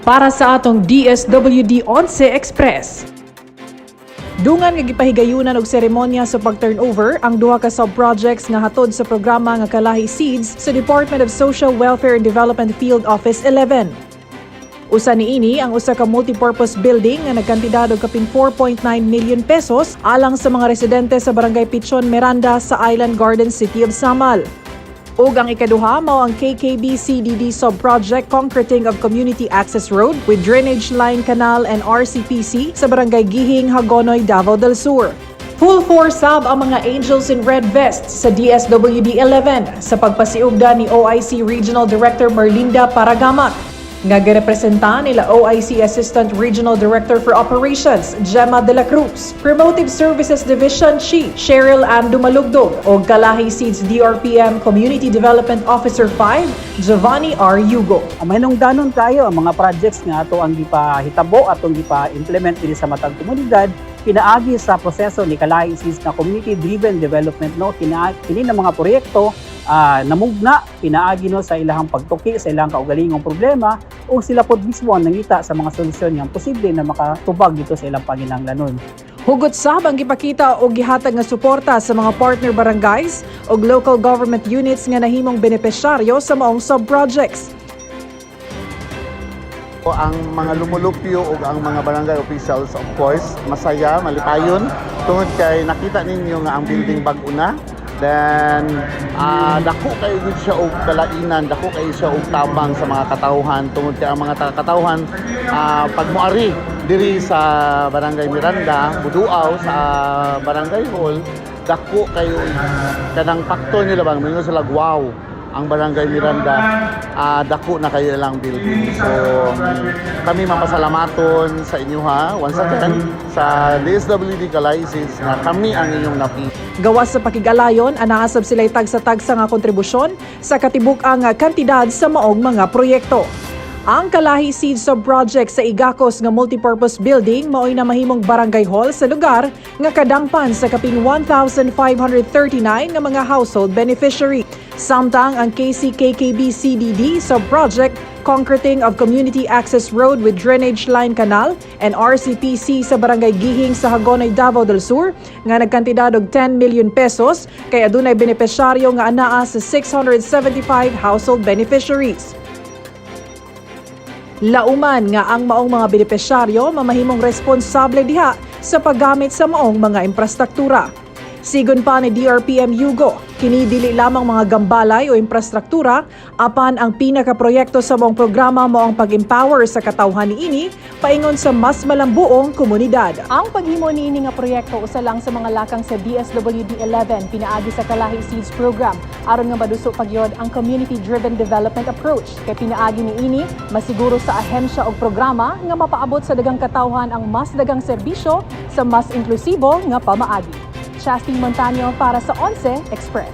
para sa atong Dswd 11 Express. Dungan nga gipahigayonan og seremonyas sa pagturnover ang duha ka subprojects nga hatud sa programa nga Kalahi Cidss sa Department of Social Welfare and Development Field Office 11. Usa niini ang usa ka multipurpose building nga nagkantidad og kapin 4.9 million pesos alang sa mga residente sa barangay Pichon Miranda sa Island Garden City of Samal. Ug ang ikaduha mao ang KKB-CDD subproject concreting of community access road with drainage line canal and RCPC sa barangay Guihing, Hagonoy, Davao del Sur. Full force sab ang mga Angels in Red Vests sa Dswd 11 sa pagpasiugda ni OIC Regional Director Merlinda Paragamak. Nga girepresenta nila OIC Assistant Regional Director for Operations, Gemma de la Cruz, Promotive Services Division Chief, Cheryl Ann Dumalugdog, o Kalahi Cidss DRPM Community Development Officer 5, Giovanni R. Yugo. Mahinungdanon tayo ang mga projects nga ato ang gipahitabo atong gipa-implement diri sa matag komunidad pinaagi sa proseso ni Kalahi Cidss na community-driven development no kini na mga proyekto namugna pinaagi no sa ilahang pagtuki sa ilang kaugalingong problema o sila pod mismo ang nangita sa mga solusyon nga posible na makatubag dito sa ilang panginahanglanon. Hugot sab ang gipakita og gihatag nga suporta sa mga partner barangays ug local government units nga nahimong benepisyaryo sa maong subprojects. Ang mga lumulupyo o ang mga barangay officials, of course, masaya, malipayon tungod kay nakita ninyo nga ang building bag-o na. Then, dako kayo gud siya og kalainan, dako kayo siya og tabang sa mga katawhan tungod kay ang mga katawhan pag moari diri sa Barangay Miranda, buduaw sa Barangay Hall, dako kayo kanang faktor nila bang mingo sila wow. Ang Barangay Miranda, dako na kayo lang building. So, kami mapasalamaton sa inyo ha. Once again, sa Dswd Kalahi Cidss na kami ang inyong napili. Gawas sa pakigalayon, anaasab sila'y tagsa-tagsa nga kontribusyon sa katibuk-ang kantidad sa maong mga proyekto. Ang Kalahi Cidss subproject sa Igacos nga multipurpose building mao'y na mahimong barangay hall sa lugar nga kadangpan sa kapin 1,539 nga mga household beneficiary. Samtang ang KKB-CDD subproject concreting of community access road with drainage line canal and RCPC sa barangay Guihing sa Hagonoy, Davao del Sur nga nagkantidad og 10 million pesos kay adunay benepisyaryo nga anaa sa 675 household beneficiaries. Lauman nga ang maong mga benepisyaryo mamahimong responsable diha sa paggamit sa maong mga infrastruktura. Sigon pa ni DRPM Yugo, kini dili lamang mga gambalay o infrastruktura, apan ang pinakaproyekto sa maong programa mao ang pag-empower sa katawhan niini paingon sa mas malambuong komunidad. Ang paghimo niini nga proyekto usa lang sa mga lakang sa Dswd 11 pinaagi sa Kalahi Cidss program aron nga maduso pagyod ang community-driven development approach kay pinaagi niini masiguro sa ahensya og programa nga mapaabot sa daghang katawhan ang mas daghang serbisyo sa mas inklusibo nga pamaagi. Chastin Montaño para sa 11 Express.